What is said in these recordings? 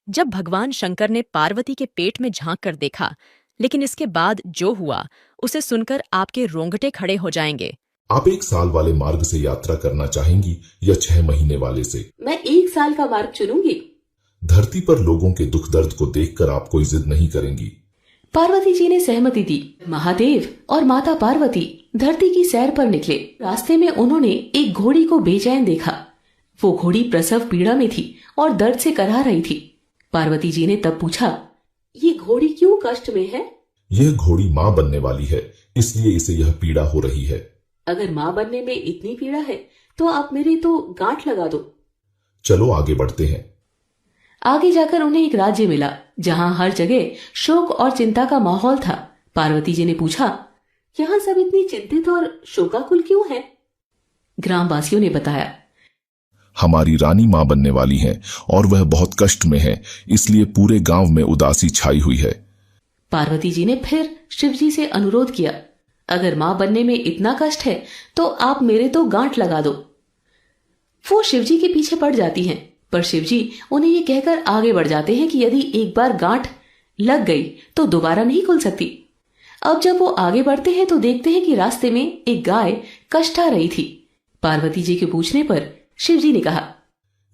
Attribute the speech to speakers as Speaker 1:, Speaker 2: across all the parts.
Speaker 1: जब भगवान शंकर ने पार्वती के पेट में झांक कर देखा, लेकिन इसके बाद जो हुआ उसे सुनकर आपके रोंगटे खड़े हो जाएंगे।
Speaker 2: आप 1 साल वाले मार्ग से यात्रा करना चाहेंगी या 6 महीने वाले से?
Speaker 3: मैं 1 साल का मार्ग चुनूंगी।
Speaker 2: धरती पर लोगों के दुख दर्द को देखकर आप कोई जिद नहीं करेंगी।
Speaker 3: पार्वती जी ने सहमति दी। महादेव और माता पार्वती धरती की सैर पर निकले। रास्ते में उन्होंने एक घोड़ी को बेचैन देखा। वो घोड़ी प्रसव पीड़ा में थी और दर्द से कराह रही थी। पार्वती जी ने तब पूछा, ये घोड़ी क्यों कष्ट में है?
Speaker 2: यह घोड़ी माँ बनने वाली है, इसलिए इसे यह पीड़ा हो रही है।
Speaker 3: अगर माँ बनने में इतनी पीड़ा है तो आप मेरे तो गांठ लगा दो।
Speaker 2: चलो आगे बढ़ते हैं।
Speaker 3: आगे जाकर उन्हें एक राज्य मिला जहाँ हर जगह शोक और चिंता का माहौल था। पार्वती जी ने पूछा, यहाँ सब इतनी चिंतित और शोकाकुल क्यों हैं? ग्रामवासियों ने बताया,
Speaker 2: हमारी रानी माँ बनने वाली है और वह बहुत कष्ट में है, इसलिए पूरे गांव में उदासी छाई हुई है।
Speaker 3: पार्वती जी ने फिर शिवजी से अनुरोध किया, अगर माँ बनने में इतना कष्ट है तो आप मेरे तो गांठ लगा दो। वो शिवजी के पीछे पड़ जाती हैं, पर शिवजी उन्हें ये कहकर आगे बढ़ जाते हैं कि यदि एक बार गांठ लग गई तो दोबारा नहीं खुल सकती। अब जब वो आगे बढ़ते हैं तो देखते हैं कि रास्ते में एक गाय कष्टा रही थी। पार्वती जी के पूछने पर शिवजी ने कहा,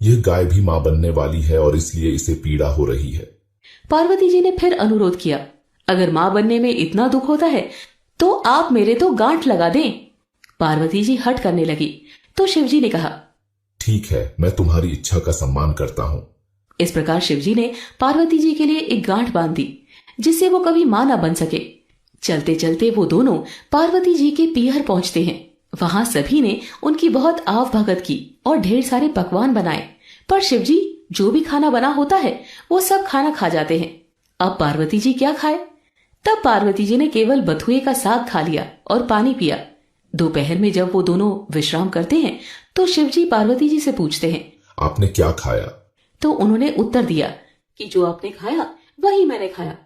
Speaker 2: यह गाय भी माँ बनने वाली है और इसलिए इसे पीड़ा हो रही है।
Speaker 3: पार्वती जी ने फिर अनुरोध किया, अगर माँ बनने में इतना दुख होता है तो आप मेरे तो गांठ लगा दें। पार्वती जी हट करने लगी तो शिवजी ने कहा,
Speaker 2: ठीक है, मैं तुम्हारी इच्छा का सम्मान करता हूँ।
Speaker 3: इस प्रकार शिवजी ने पार्वती जी के लिए एक गांठ बांध दी जिससे वो कभी मां न बन सके। चलते चलते वो दोनों पार्वती जी के पीहर पहुंचते हैं। वहां सभी ने उनकी बहुत आव भगत की और ढेर सारे पकवान बनाए, पर शिवजी जो भी खाना बना होता है वो सब खाना खा जाते हैं। अब पार्वती जी क्या खाए? तब पार्वती जी ने केवल बथुए का साग खा लिया और पानी पिया। दोपहर में जब वो दोनों विश्राम करते हैं तो शिवजी पार्वती जी से पूछते हैं,
Speaker 2: आपने क्या खाया?
Speaker 3: तो उन्होंने उत्तर दिया कि जो आपने खाया वही मैंने खाया।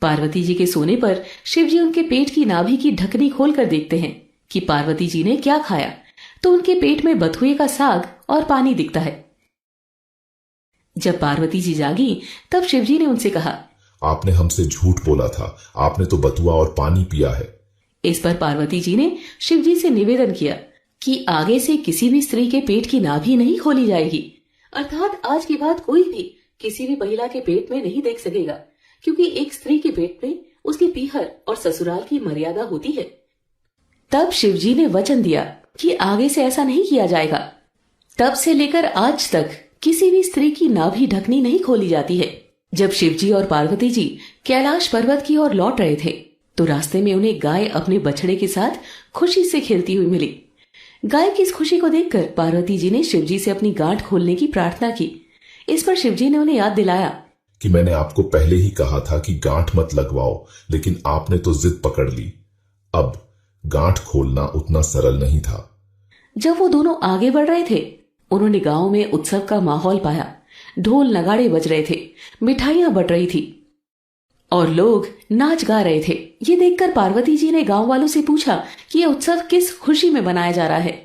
Speaker 3: पार्वती जी के सोने पर शिवजी उनके पेट की नाभि की ढकनी खोलकर देखते हैं कि पार्वती जी ने क्या खाया, तो उनके पेट में बथुए का साग और पानी दिखता है। जब पार्वती जी जागी तब शिवजी ने उनसे कहा,
Speaker 2: आपने हमसे झूठ बोला था, आपने तो बथुआ और पानी पिया है।
Speaker 3: इस पर पार्वती जी ने शिवजी से निवेदन किया कि आगे से किसी भी स्त्री के पेट की नाभि नहीं खोली जाएगी, अर्थात आज के बाद कोई भी किसी भी महिला के पेट में नहीं देख सकेगा, क्योंकि एक स्त्री के पेट में उसके पीहर और ससुराल की मर्यादा होती है। तब शिवजी ने वचन दिया कि आगे से ऐसा नहीं किया जाएगा। तब से लेकर आज तक किसी भी स्त्री की नाभि ढकनी नहीं खोली जाती है। जब शिवजी और पार्वती जी कैलाश पर्वत की ओर लौट रहे थे तो रास्ते में उन्हें गाय अपने बछड़े के साथ खुशी से खेलती हुई मिली। गाय की इस खुशी को देखकर पार्वती जी ने शिवजी से अपनी गांठ खोलने की प्रार्थना की। इस पर शिवजी ने उन्हें याद दिलाया
Speaker 2: कि मैंने आपको पहले ही कहा था कि गांठ मत लगवाओ, लेकिन आपने तो जिद पकड़ ली। अब गांठ खोलना उतना सरल नहीं था।
Speaker 3: जब वो दोनों आगे बढ़ रहे थे उन्होंने गांव में उत्सव का माहौल पाया। ढोल नगाड़े बज रहे थे, मिठाइयां बट रही थी और लोग नाच गा रहे थे। ये देखकर पार्वती जी ने गांव वालों से पूछा कि यह उत्सव किस खुशी में मनाया जा रहा है।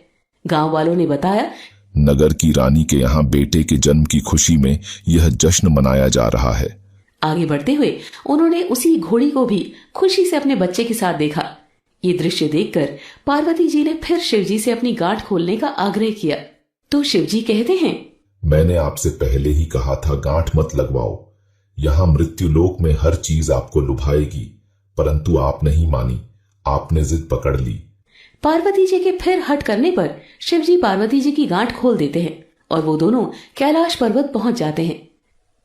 Speaker 3: गांव वालों ने बताया,
Speaker 2: नगर की रानी के यहाँ बेटे के जन्म की खुशी में यह जश्न मनाया जा रहा है।
Speaker 3: आगे बढ़ते हुए उन्होंने उसी घोड़ी को भी खुशी से अपने बच्चे के साथ देखा। ये दृश्य देखकर पार्वती जी ने फिर शिवजी से अपनी गांठ खोलने का आग्रह किया तो शिवजी कहते हैं,
Speaker 2: मैंने आपसे पहले ही कहा था गांठ मत लगवाओ। यहाँ मृत्युलोक में हर चीज आपको लुभाएगी, परंतु आप नहीं मानी, आपने जिद पकड़ ली।
Speaker 3: पार्वती जी के फिर हट करने पर शिवजी पार्वती जी की गांठ खोल देते हैं और वो दोनों कैलाश पर्वत पहुंच जाते हैं।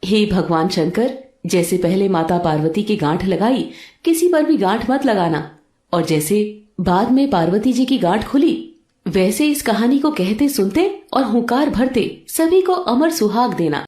Speaker 3: हे भगवान शंकर, जैसे पहले माता पार्वती की गांठ लगाई, किसी पर भी गांठ मत लगाना, और जैसे बाद में पार्वती जी की गांठ खुली, वैसे इस कहानी को कहते सुनते और हुंकार भरते सभी को अमर सुहाग देना।